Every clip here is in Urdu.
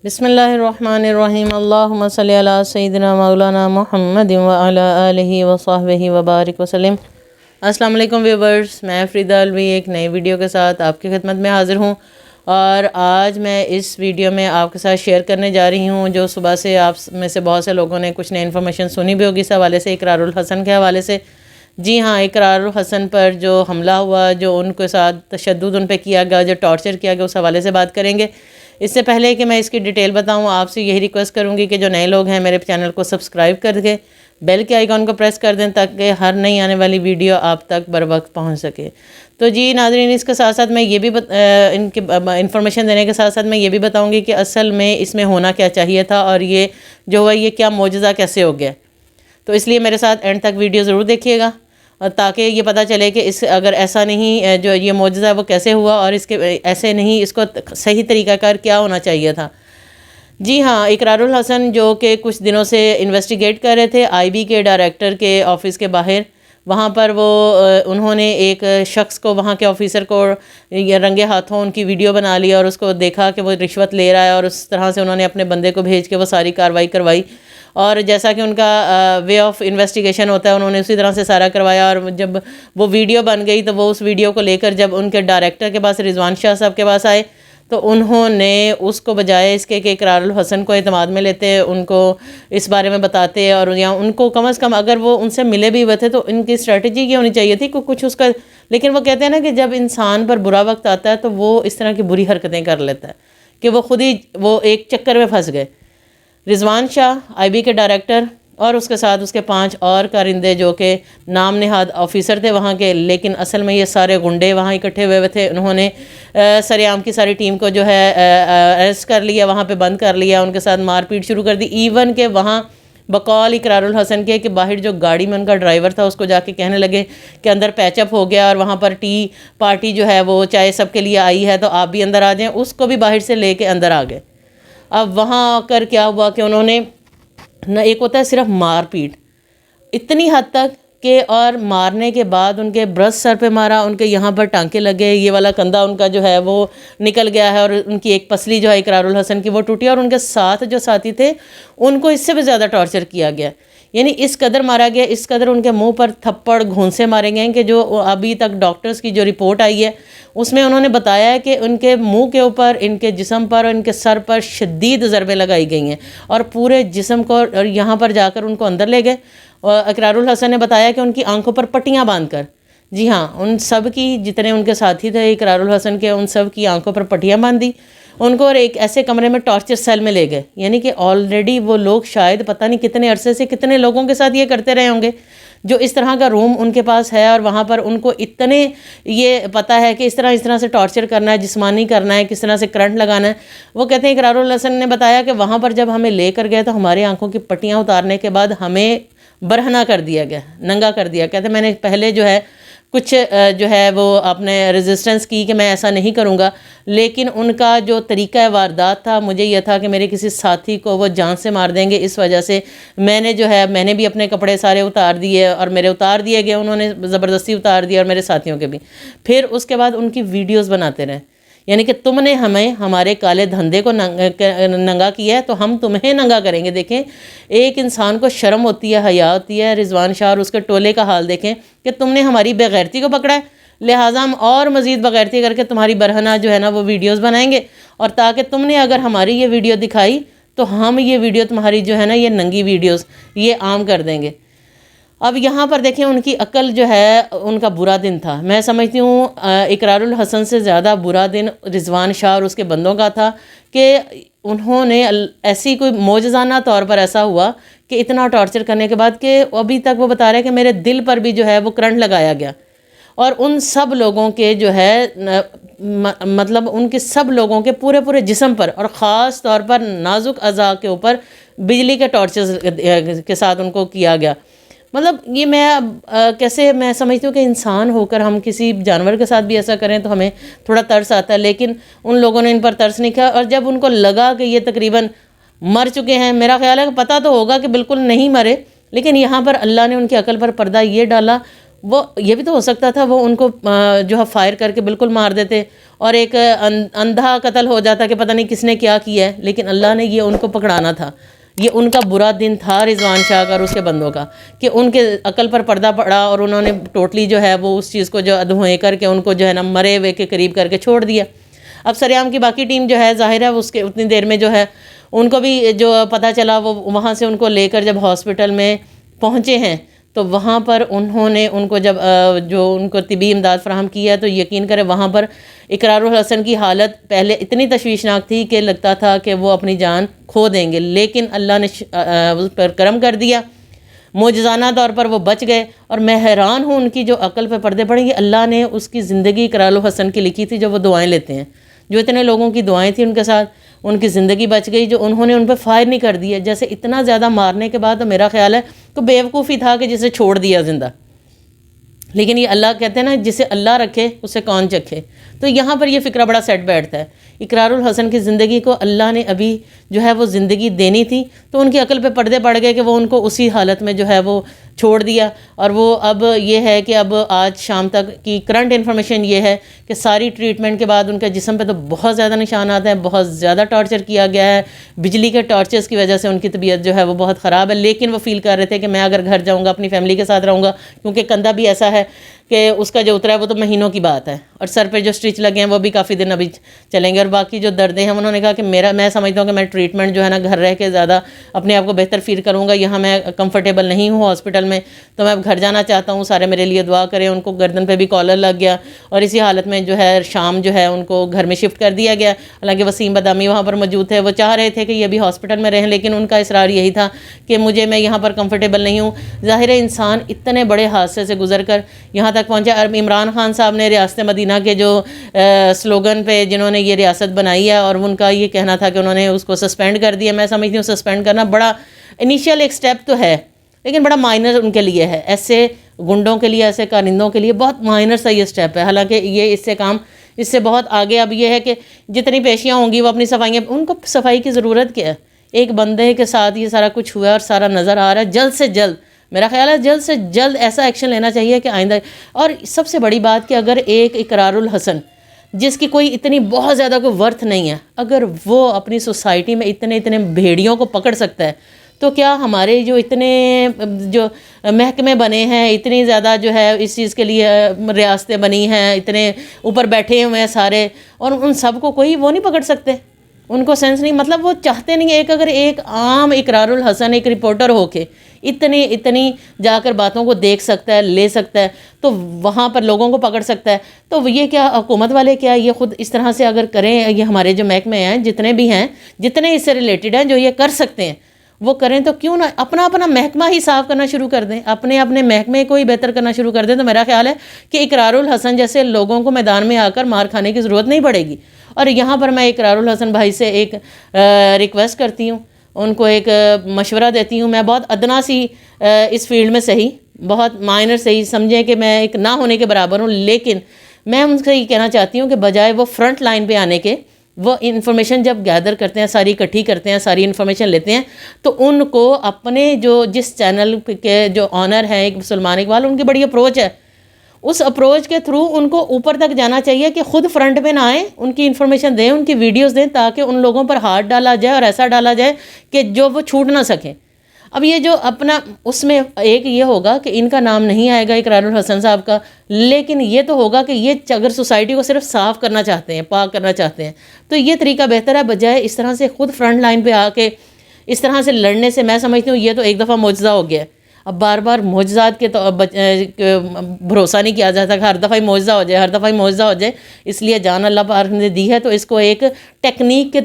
بسم اللہ الرحمن الرحیم اللہم صلی علی سیدنا مولانا محمد وعلی آلہ وصحبہ وبارک وسلم۔ السلام علیکم ویورز، میں فریدہ الوی ایک نئی ویڈیو کے ساتھ آپ کی خدمت میں حاضر ہوں، اور آج میں اس ویڈیو میں آپ کے ساتھ شیئر کرنے جا رہی ہوں جو صبح سے آپ میں سے بہت سے لوگوں نے کچھ نئی انفارمیشن سنی بھی ہوگی اس حوالے سے، اقرار الحسن کے حوالے سے۔ جی ہاں، اقرار الحسن پر جو حملہ ہوا، جو ان کے ساتھ تشدد ان پہ کیا گیا، جو ٹارچر کیا گیا، اس حوالے سے بات کریں گے۔ اس سے پہلے کہ میں اس کی ڈیٹیل بتاؤں، آپ سے یہی ریکویسٹ کروں گی کہ جو نئے لوگ ہیں میرے چینل کو سبسکرائب کر کے بیل کے آئیکن کو پریس کر دیں تاکہ ہر نئی آنے والی ویڈیو آپ تک بر وقت پہنچ سکے۔ تو جی ناظرین، اس کے ساتھ ساتھ میں یہ بھی ان کی انفارمیشن دینے کے ساتھ ساتھ میں یہ بھی بتاؤں گی کہ اصل میں اس میں ہونا کیا چاہیے تھا، اور یہ جو ہوا یہ کیا معجزہ کیسے ہو گیا۔ تو اس لیے میرے ساتھ اینڈ تک ویڈیو ضرور دیکھیے گا، اور تاکہ یہ پتہ چلے کہ اگر ایسا نہیں جو یہ معجزہ ہے وہ کیسے ہوا، اور اس کے ایسے نہیں اس کو صحیح طریقہ کار کیا ہونا چاہیے تھا۔ جی ہاں، اقرار الحسن جو کہ کچھ دنوں سے انویسٹیگیٹ کر رہے تھے آئی بی کے ڈائریکٹر کے آفس کے باہر، وہاں پر انہوں نے ایک شخص کو، وہاں کے آفیسر کو رنگے ہاتھوں ان کی ویڈیو بنا لی، اور اس کو دیکھا کہ وہ رشوت لے رہا ہے، اور اس طرح سے انہوں نے اپنے بندے کو بھیج کے وہ ساری کارروائی کروائی، اور جیسا کہ ان کا وے آف انویسٹیگیشن ہوتا ہے انہوں نے اسی طرح سے سارا کروایا۔ اور جب وہ ویڈیو بن گئی تو وہ اس ویڈیو کو لے کر جب ان کے ڈائریکٹر کے پاس، رضوان شاہ صاحب کے پاس آئے، تو انہوں نے اس کو بجائے اس کے کہ اقرار الحسن کو اعتماد میں لیتے، ان کو اس بارے میں بتاتے، اور یا ان کو کم از کم اگر وہ ان سے ملے بھی ہوئے تھے تو ان کی اسٹریٹجی یہ ہونی چاہیے تھی کہ کچھ اس کا، لیکن وہ کہتے ہیں نا کہ جب انسان پر برا وقت آتا ہے تو وہ اس طرح کی بری حرکتیں کر لیتا ہے کہ وہ خود ہی وہ ایک چکر میں پھنس گئے۔ رضوان شاہ آئی بی کے ڈائریکٹر اور اس کے ساتھ اس کے 5 اور کارندے جو کہ نام نہاد آفیسر تھے وہاں کے، لیکن اصل میں یہ سارے گنڈے وہاں اکٹھے ہوئے تھے۔ انہوں نے سریعام کی ساری ٹیم کو جو ہے اریسٹ کر لیا، وہاں پہ بند کر لیا، ان کے ساتھ مار پیٹ شروع کر دی، ایون کہ وہاں بقول اقرار الحسن کے کہ باہر جو گاڑی میں ان کا ڈرائیور تھا اس کو جا کے کہنے لگے کہ اندر پیچ اپ ہو گیا، اور وہاں پر ٹی پارٹی جو ہے وہ چائے سب کے لیے آئی ہے تو آپ بھی اندر آ جائیں، اس کو بھی باہر سے لے کے اندر آ گئے۔ اب وہاں آ کر کیا ہوا کہ انہوں نے نہ، ایک ہوتا ہے صرف مار پیٹ اتنی حد تک کہ، اور مارنے کے بعد ان کے برس سر پہ مارا، ان کے یہاں پر ٹانکے لگے، یہ والا کندھا ان کا جو ہے وہ نکل گیا ہے، اور ان کی ایک پسلی جو ہے اقرار الحسن کی وہ ٹوٹی، اور ان کے ساتھ جو ساتھی تھے ان کو اس سے بھی زیادہ ٹارچر کیا گیا، یعنی اس قدر مارا گیا، اس قدر ان کے منہ پر تھپڑ گھونسے مارے گئے ہیں کہ جو ابھی تک ڈاکٹرز کی جو رپورٹ آئی ہے اس میں انہوں نے بتایا ہے کہ ان کے منہ کے اوپر، ان کے جسم پر اور ان کے سر پر شدید ضربیں لگائی گئی ہیں، اور پورے جسم کو، اور یہاں پر جا کر ان کو اندر لے گئے۔ اور اقرار الحسن نے بتایا کہ ان کی آنکھوں پر پٹیاں باندھ کر، جی ہاں، ان سب کی، جتنے ان کے ساتھی تھے اقرار الحسن کے، ان سب کی آنکھوں پر پٹیاں باندھ دی، ان کو اور ایک ایسے کمرے میں ٹارچر سیل میں لے گئے، یعنی کہ آلریڈی وہ لوگ شاید پتہ نہیں کتنے عرصے سے کتنے لوگوں کے ساتھ یہ کرتے رہے ہوں گے، جو اس طرح کا روم ان کے پاس ہے، اور وہاں پر ان کو اتنے یہ پتہ ہے کہ اس طرح سے ٹارچر کرنا ہے، جسمانی کرنا ہے، کس طرح سے کرنٹ لگانا ہے۔ وہ کہتے ہیں اقرار الحسن نے بتایا کہ وہاں پر جب ہمیں لے کر گئے تو ہماری آنکھوں کی پٹیاں اتارنے کے بعد ہمیں برہنہ کر دیا گیا، ننگا کر دیا۔ کہتے ہیں میں نے پہلے جو ہے کچھ جو ہے وہ اپنے ریزسٹنس کی کہ میں ایسا نہیں کروں گا، لیکن ان کا جو طریقہ واردات تھا، مجھے یہ تھا کہ میرے کسی ساتھی کو وہ جان سے مار دیں گے، اس وجہ سے میں نے جو ہے میں نے بھی اپنے کپڑے سارے اتار دیے، اور میرے اتار دیے گئے، انہوں نے زبردستی اتار دیا، اور میرے ساتھیوں کے بھی۔ پھر اس کے بعد ان کی ویڈیوز بناتے رہے، یعنی کہ تم نے ہمیں ہمارے کالے دھندے کو ننگا کیا ہے تو ہم تمہیں ننگا کریں گے۔ دیکھیں ایک انسان کو شرم ہوتی ہے، حیا ہوتی ہے۔ رضوان شاہ اور اس کے ٹولے کا حال دیکھیں کہ تم نے ہماری بے غیرتی کو پکڑا ہے، لہٰذا ہم اور مزید بغیرتی کر کے تمہاری برہنہ جو ہے نا وہ ویڈیوز بنائیں گے، اور تاکہ تم نے اگر ہماری یہ ویڈیو دکھائی تو ہم یہ ویڈیو تمہاری جو ہے نا یہ ننگی ویڈیوز یہ عام کر دیں گے۔ اب یہاں پر دیکھیں ان کی عقل جو ہے، ان کا برا دن تھا۔ میں سمجھتی ہوں اقرار الحسن سے زیادہ برا دن رضوان شاہ اور اس کے بندوں کا تھا کہ انہوں نے ایسی کوئی معجزانہ طور پر ایسا ہوا کہ اتنا ٹارچر کرنے کے بعد کہ ابھی تک وہ بتا رہے ہیں کہ میرے دل پر بھی جو ہے وہ کرنٹ لگایا گیا، اور ان سب لوگوں کے جو ہے مطلب ان کے سب لوگوں کے پورے جسم پر، اور خاص طور پر نازک اعضاء کے اوپر بجلی کے ٹارچز کے ساتھ ان کو کیا گیا۔ مطلب یہ کیسے میں سمجھتی ہوں کہ انسان ہو کر ہم کسی جانور کے ساتھ بھی ایسا کریں تو ہمیں تھوڑا ترس آتا ہے، لیکن ان لوگوں نے ان پر ترس نہیں کیا، اور جب ان کو لگا کہ یہ تقریباً مر چکے ہیں، میرا خیال ہے کہ پتہ تو ہوگا کہ بالکل نہیں مرے، لیکن یہاں پر اللہ نے ان کی عقل پر پردہ یہ ڈالا، وہ یہ بھی تو ہو سکتا تھا وہ ان کو جو ہے فائر کر کے بالکل مار دیتے اور ایک اندھا قتل ہو جاتا کہ پتہ نہیں کس نے کیا ہے، لیکن اللہ نے یہ ان کو پکڑانا تھا۔ یہ ان کا برا دن تھا رضوان شاہ کا اور اس کے بندوں کا، کہ ان کے عقل پر پردہ پڑا اور انہوں نے ٹوٹلی جو ہے وہ اس چیز کو جو ادھوئے کر کے ان کو جو ہے نا مرے ہوئے کے قریب کر کے چھوڑ دیا۔ اب سریام کی باقی ٹیم جو ہے ظاہر ہے اس کے اتنی دیر میں جو ہے ان کو بھی جو پتہ چلا، وہ وہاں سے ان کو لے کر جب ہاسپٹل میں پہنچے ہیں تو وہاں پر انہوں نے ان کو جب جو ان کو طبی امداد فراہم کی ہے تو یقین کرے وہاں پر اقرار الحسن کی حالت پہلے اتنی تشویشناک تھی کہ لگتا تھا کہ وہ اپنی جان کھو دیں گے، لیکن اللہ نے اس پر کرم کر دیا، معجزانہ طور پر وہ بچ گئے۔ اور میں حیران ہوں ان کی جو عقل پہ پردے پڑیں گے، اللہ نے اس کی زندگی اقرار الحسن کی لکھی تھی جو وہ دعائیں لیتے ہیں، جو اتنے لوگوں کی دعائیں تھیں ان کے ساتھ، ان کی زندگی بچ گئی جو انہوں نے ان پہ فائر نہیں کر دیا۔ جیسے اتنا زیادہ مارنے کے بعد تو میرا خیال ہے کہ بیوقوفی تھا کہ جسے چھوڑ دیا زندہ، لیکن یہ اللہ کہتے ہیں نا جسے اللہ رکھے اسے کون چکھے۔ تو یہاں پر یہ فکرہ بڑا سیٹ بیٹھتا ہے۔ اقرار الحسن کی زندگی کو اللہ نے ابھی جو ہے وہ زندگی دینی تھی، تو ان کی عقل پہ پردے پڑ گئے کہ وہ ان کو اسی حالت میں جو ہے وہ چھوڑ دیا۔ اور وہ اب یہ ہے کہ اب آج شام تک کی کرنٹ انفارمیشن یہ ہے کہ ساری ٹریٹمنٹ کے بعد ان کے جسم پہ تو بہت زیادہ نشانات ہیں، بہت زیادہ ٹارچر کیا گیا ہے، بجلی کے ٹارچرز کی وجہ سے ان کی طبیعت جو ہے وہ بہت خراب ہے، لیکن وہ فیل کر رہے تھے کہ میں اگر گھر جاؤں گا اپنی فیملی کے ساتھ رہوں گا، کیونکہ کندھا بھی ایسا ہے کہ اس کا جو اترا ہے وہ تو مہینوں کی بات ہے، اور سر پہ جو اسٹچ لگے ہیں وہ بھی کافی دن ابھی چلیں گے، اور باقی جو دردیں ہیں انہوں نے کہا کہ میں سمجھتا ہوں کہ میں ٹریٹمنٹ جو ہے نا گھر رہ کے زیادہ اپنے آپ کو بہتر فیل کروں گا، یہاں میں کمفرٹیبل نہیں ہوں ہاسپٹل میں، تو میں اب گھر جانا چاہتا ہوں، سارے میرے لیے دعا کریں۔ ان کو گردن پہ بھی کالر لگ گیا اور اسی حالت میں جو ہے شام جو ہے ان کو گھر میں شفٹ کر دیا گیا۔ حالانکہ وسیم بادامی وہاں پر موجود تھے، وہ چاہ رہے تھے کہ یہ بھی ہاسپٹل میں رہیں، لیکن ان کا اصرار یہی تھا کہ میں یہاں پر کمفرٹیبل نہیں ہوں۔ ظاہر ہے انسان اتنے بڑے حادثے سے گزر کر یہاں تک پہنچا۔ عمران خان صاحب نے ریاست مدینہ کے جو سلوگن پہ جنہوں نے یہ ریاست بنائی ہے، اور ان کا یہ کہنا تھا کہ انہوں نے اس کو سسپینڈ کر دیا۔ میں سمجھتی ہوں سسپینڈ کرنا بڑا انیشیل ایک سٹیپ تو ہے، لیکن بڑا مائنر ان کے لیے ہے، ایسے گنڈوں کے لیے، ایسے کارندوں کے لیے بہت مائنر سا یہ سٹیپ ہے، حالانکہ یہ اس سے بہت آگے اب یہ ہے کہ جتنی پیشیاں ہوں گی وہ اپنی صفائیاں، ان کو صفائی کی ضرورت کیا ہے؟ ایک بندے کے ساتھ یہ سارا کچھ ہوا ہے اور سارا نظر آ رہا ہے، جلد سے جلد میرا خیال ہے جلد سے جلد ایسا ایکشن لینا چاہیے کہ آئندہ۔ اور سب سے بڑی بات کہ اگر ایک اقرار الحسن جس کی کوئی اتنی بہت زیادہ کوئی ورتھ نہیں ہے، اگر وہ اپنی سوسائٹی میں اتنے بھیڑیوں کو پکڑ سکتا ہے، تو کیا ہمارے جو اتنے جو محکمے بنے ہیں، اتنی زیادہ جو ہے اس چیز کے لیے ریاستیں بنی ہیں، اتنے اوپر بیٹھے ہوئے ہیں سارے، اور ان سب کو کوئی وہ نہیں پکڑ سکتے؟ ان کو سینس نہیں، مطلب وہ چاہتے نہیں، اگر ایک عام اقرار الحسن ایک رپورٹر ہو کے اتنی جا کر باتوں کو دیکھ سکتا ہے، لے سکتا ہے، تو وہاں پر لوگوں کو پکڑ سکتا ہے، تو یہ کیا حکومت والے کیا یہ خود اس طرح سے اگر کریں، یہ ہمارے جو محکمے ہیں جتنے بھی ہیں، جتنے اس سے ریلیٹڈ ہیں جو یہ کر سکتے ہیں وہ کریں، تو کیوں نہ اپنا محکمہ ہی صاف کرنا شروع کر دیں، اپنے محکمے کو ہی بہتر کرنا شروع کر دیں۔ تو میرا خیال ہے کہ اقرار الحسن جیسے لوگوں کو میدان میں آ کر مار کھانے کی ضرورت نہیں پڑے گی۔ اور یہاں پر میں اقرار الحسن بھائی سے ایک ریکویسٹ کرتی ہوں، ان کو ایک مشورہ دیتی ہوں، میں بہت ادنا سی اس فیلڈ میں صحیح، بہت مائنر صحیح سمجھیں کہ میں ایک نہ ہونے کے برابر ہوں، لیکن میں ان سے یہ کہنا چاہتی ہوں کہ بجائے وہ فرنٹ لائن پہ آنے کے، وہ انفارمیشن جب گیدر کرتے ہیں، ساری اکٹھی کرتے ہیں، ساری انفارمیشن لیتے ہیں، تو ان کو اپنے جس چینل کے جو آنر ہیں ایک سلمان اقبال، ان کی بڑی اپروچ ہے، اس اپروچ کے تھرو ان کو اوپر تک جانا چاہیے کہ خود فرنٹ پہ نہ آئیں، ان کی انفارمیشن دیں، ان کی ویڈیوز دیں، تاکہ ان لوگوں پر ہاتھ ڈالا جائے اور ایسا ڈالا جائے کہ جو وہ چھوٹ نہ سکیں۔ اب یہ جو اپنا اس میں ایک یہ ہوگا کہ ان کا نام نہیں آئے گا اقرار الحسن صاحب کا، لیکن یہ تو ہوگا کہ یہ اگر سوسائٹی کو صرف صاف کرنا چاہتے ہیں، پاک کرنا چاہتے ہیں، تو یہ طریقہ بہتر ہے بجائے اس طرح سے خود فرنٹ لائن پہ آ کے اس طرح سے لڑنے سے۔ میں سمجھتی ہوں یہ تو ایک دفعہ معجزہ ہو گیا ہے، اب بار بار معجزات کے تو بھروسہ نہیں کیا جاتا کہ ہر دفعہ ہی معجزہ ہو جائے، ہر دفعہ ہی معجزہ ہو جائے، اس لیے جان اللہ پاک نے دی ہے تو اس کو ایک ٹیکنیک کے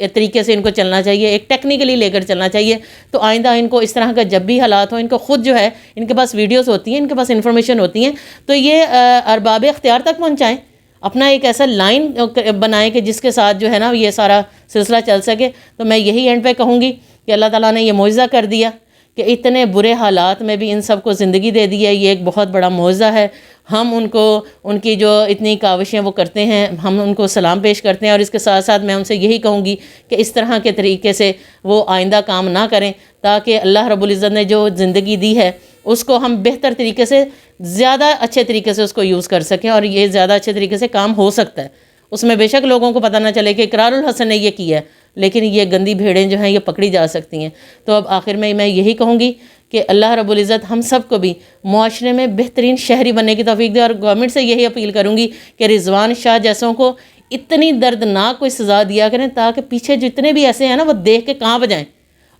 طریقے سے ان کو چلنا چاہیے، ایک ٹیکنیکلی لے کر چلنا چاہیے، تو آئندہ ان کو اس طرح کا جب بھی حالات ہوں، ان کو خود جو ہے ان کے پاس ویڈیوز ہوتی ہیں، ان کے پاس انفارمیشن ہوتی ہیں، تو یہ ارباب اختیار تک پہنچائیں، اپنا ایک ایسا لائن بنائیں کہ جس کے ساتھ جو ہے نا یہ سارا سلسلہ چل سکے۔ تو میں یہی اینڈ پہ کہوں گی کہ اللہ تعالیٰ نے یہ معجزہ کر دیا کہ اتنے برے حالات میں بھی ان سب کو زندگی دے دی ہے، یہ ایک بہت بڑا معجزہ ہے۔ ہم ان کی جو اتنی کاوشیں وہ کرتے ہیں، ہم ان کو سلام پیش کرتے ہیں، اور اس کے ساتھ ساتھ میں ان سے یہی کہوں گی کہ اس طرح کے طریقے سے وہ آئندہ کام نہ کریں، تاکہ اللہ رب العزت نے جو زندگی دی ہے اس کو ہم بہتر طریقے سے زیادہ اچھے طریقے سے اس کو یوز کر سکیں اور یہ زیادہ اچھے طریقے سے کام ہو سکتا ہے. اس میں بے شک لوگوں کو پتہ نہ چلے کہ اقرار الحسن نے یہ کیا ہے، لیکن یہ گندی بھیڑیں جو ہیں یہ پکڑی جا سکتی ہیں. تو اب آخر میں یہی کہوں گی کہ اللہ رب العزت ہم سب کو بھی معاشرے میں بہترین شہری بننے کی توفیق دے، اور گورنمنٹ سے یہی اپیل کروں گی کہ رضوان شاہ جیسوں کو اتنی دردناک کوئی سزا دیا کریں تاکہ پیچھے جتنے بھی ایسے ہیں نا وہ دیکھ کے کانپ جائیں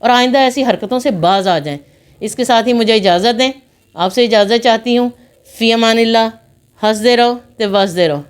اور آئندہ ایسی حرکتوں سے باز آ جائیں. اس کے ساتھ ہی مجھے اجازت دیں، آپ سے اجازت چاہتی ہوں. فی امان اللہ. ہنستے رہو تے وسدے رہو.